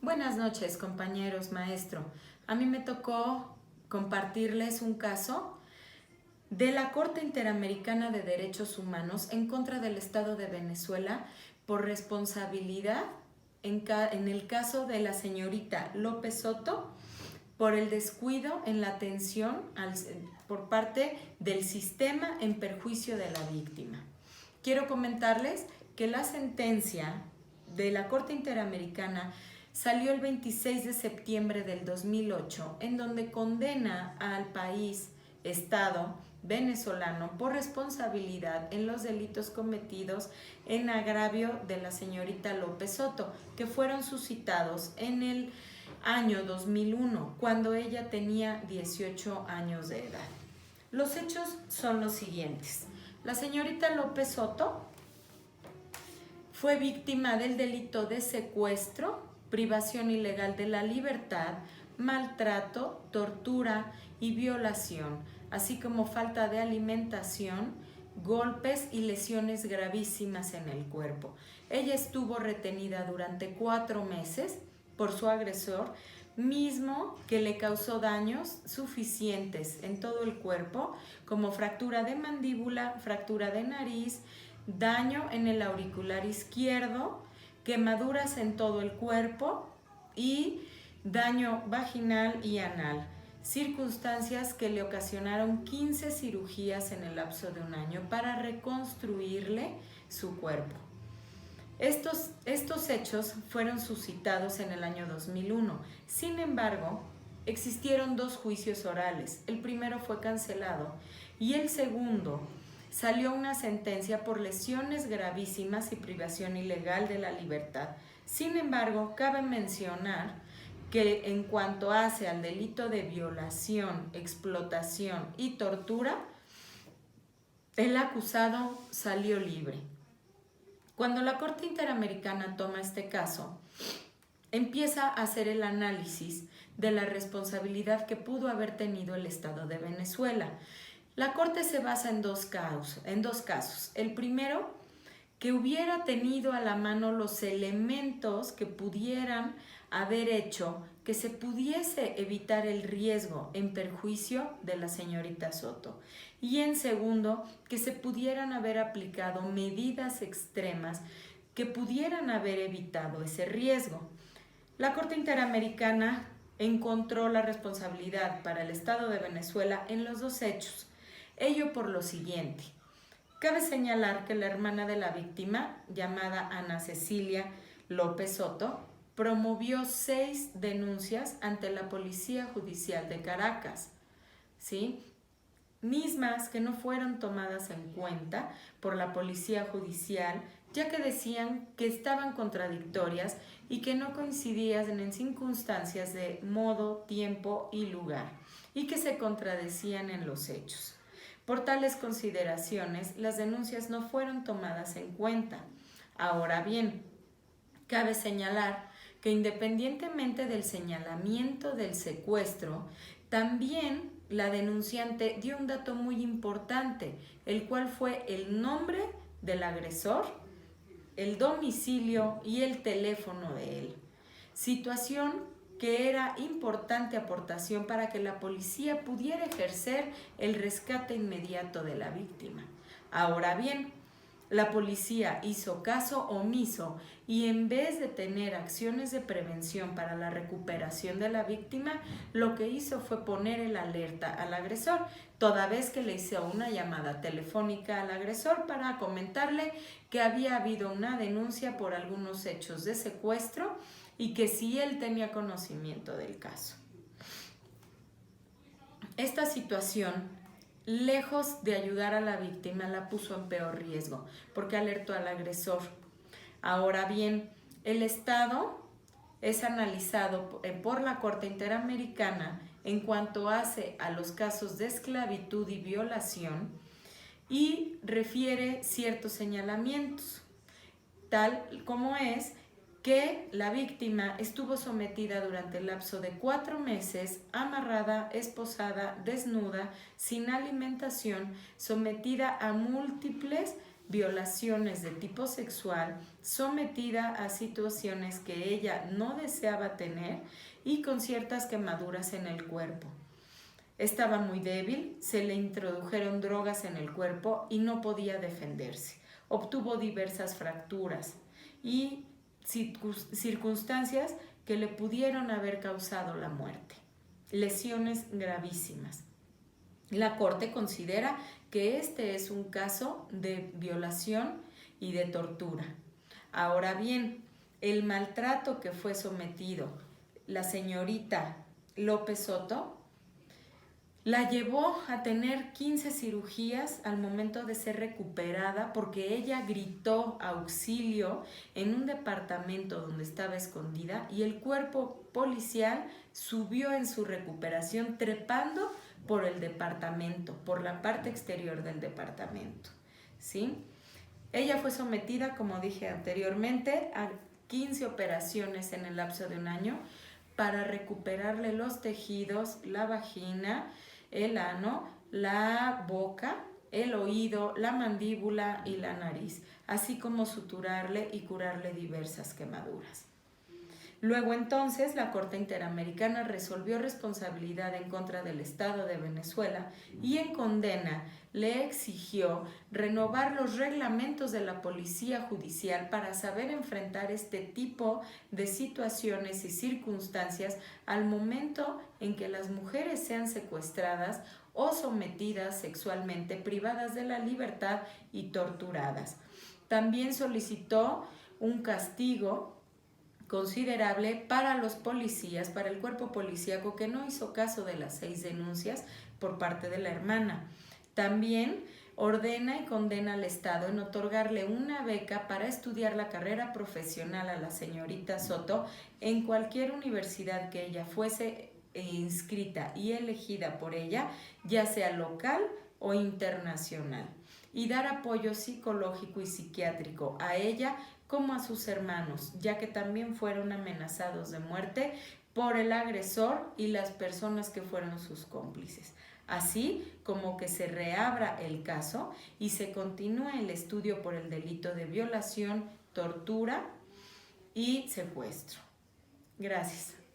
Buenas noches, compañeros, maestro. A mí me tocó compartirles un caso de la Corte Interamericana de Derechos Humanos en contra del Estado de Venezuela por responsabilidad en el caso de la señorita López Soto por el descuido en la atención por parte del sistema en perjuicio de la víctima. Quiero comentarles que la sentencia de la Corte Interamericana salió el 26 de septiembre del 2008, en donde condena al Estado venezolano por responsabilidad en los delitos cometidos en agravio de la señorita López Soto, que fueron suscitados en el año 2001, cuando ella tenía 18 años de edad. Los hechos son los siguientes. La señorita López Soto fue víctima del delito de secuestro, privación ilegal de la libertad, maltrato, tortura y violación, así como falta de alimentación, golpes y lesiones gravísimas en el cuerpo. Ella estuvo retenida durante 4 meses por su agresor, mismo que le causó daños suficientes en todo el cuerpo, como fractura de mandíbula, fractura de nariz, daño en el auricular izquierdo, quemaduras en todo el cuerpo y daño vaginal y anal. Circunstancias que le ocasionaron 15 cirugías en el lapso de un año para reconstruirle su cuerpo. Estos hechos fueron suscitados en el año 2001. Sin embargo, existieron 2 juicios orales. El primero fue cancelado y el segundo salió una sentencia por lesiones gravísimas y privación ilegal de la libertad. Sin embargo, cabe mencionar que en cuanto hace al delito de violación, explotación y tortura, el acusado salió libre. Cuando la Corte Interamericana toma este caso, empieza a hacer el análisis de la responsabilidad que pudo haber tenido el Estado de Venezuela. La Corte se basa en dos casos. El primero, que hubiera tenido a la mano los elementos que pudieran haber hecho que se pudiese evitar el riesgo en perjuicio de la señorita Soto. Y en segundo, que se pudieran haber aplicado medidas extremas que pudieran haber evitado ese riesgo. La Corte Interamericana encontró la responsabilidad para el Estado de Venezuela en los 2 hechos. Ello por lo siguiente. Cabe señalar que la hermana de la víctima, llamada Ana Cecilia López Soto, promovió 6 denuncias ante la Policía Judicial de Caracas, ¿sí? Mismas que no fueron tomadas en cuenta por la Policía Judicial, ya que decían que estaban contradictorias y que no coincidían en circunstancias de modo, tiempo y lugar, y que se contradecían en los hechos. Por tales consideraciones, las denuncias no fueron tomadas en cuenta. Ahora bien, cabe señalar que independientemente del señalamiento del secuestro, también la denunciante dio un dato muy importante, el cual fue el nombre del agresor, el domicilio y el teléfono de él. Situación que era importante aportación para que la policía pudiera ejercer el rescate inmediato de la víctima. Ahora bien, la policía hizo caso omiso y en vez de tener acciones de prevención para la recuperación de la víctima, lo que hizo fue poner el alerta al agresor, toda vez que le hizo una llamada telefónica al agresor para comentarle que había habido una denuncia por algunos hechos de secuestro y que si él tenía conocimiento del caso. Esta situación, lejos de ayudar a la víctima, la puso en peor riesgo, porque alertó al agresor. Ahora bien, el Estado es analizado por la Corte Interamericana en cuanto hace a los casos de esclavitud y violación y refiere ciertos señalamientos, tal como es que la víctima estuvo sometida durante el lapso de 4 meses, amarrada, esposada, desnuda, sin alimentación, sometida a múltiples violaciones de tipo sexual, sometida a situaciones que ella no deseaba tener y con ciertas quemaduras en el cuerpo. Estaba muy débil, se le introdujeron drogas en el cuerpo y no podía defenderse. Obtuvo diversas fracturas y circunstancias que le pudieron haber causado la muerte. Lesiones gravísimas. La Corte considera que este es un caso de violación y de tortura. Ahora bien, el maltrato que fue sometido la señorita López Soto la llevó a tener 15 cirugías al momento de ser recuperada porque ella gritó auxilio en un departamento donde estaba escondida y el cuerpo policial subió en su recuperación trepando por el departamento, por la parte exterior del departamento, ¿sí? Ella fue sometida, como dije anteriormente, a 15 operaciones en el lapso de un año para recuperarle los tejidos, la vagina, el ano, la boca, el oído, la mandíbula y la nariz, así como suturarle y curarle diversas quemaduras. Luego entonces la Corte Interamericana resolvió responsabilidad en contra del Estado de Venezuela y en condena le exigió renovar los reglamentos de la Policía Judicial para saber enfrentar este tipo de situaciones y circunstancias al momento en que las mujeres sean secuestradas o sometidas sexualmente, privadas de la libertad y torturadas. También solicitó un castigo considerable para los policías, para el cuerpo policíaco que no hizo caso de las 6 denuncias por parte de la hermana. También ordena y condena al Estado en otorgarle una beca para estudiar la carrera profesional a la señorita Soto en cualquier universidad que ella fuese inscrita y elegida por ella, ya sea local o internacional, y dar apoyo psicológico y psiquiátrico a ella como a sus hermanos, ya que también fueron amenazados de muerte por el agresor y las personas que fueron sus cómplices. Así como que se reabra el caso y se continúe el estudio por el delito de violación, tortura y secuestro. Gracias.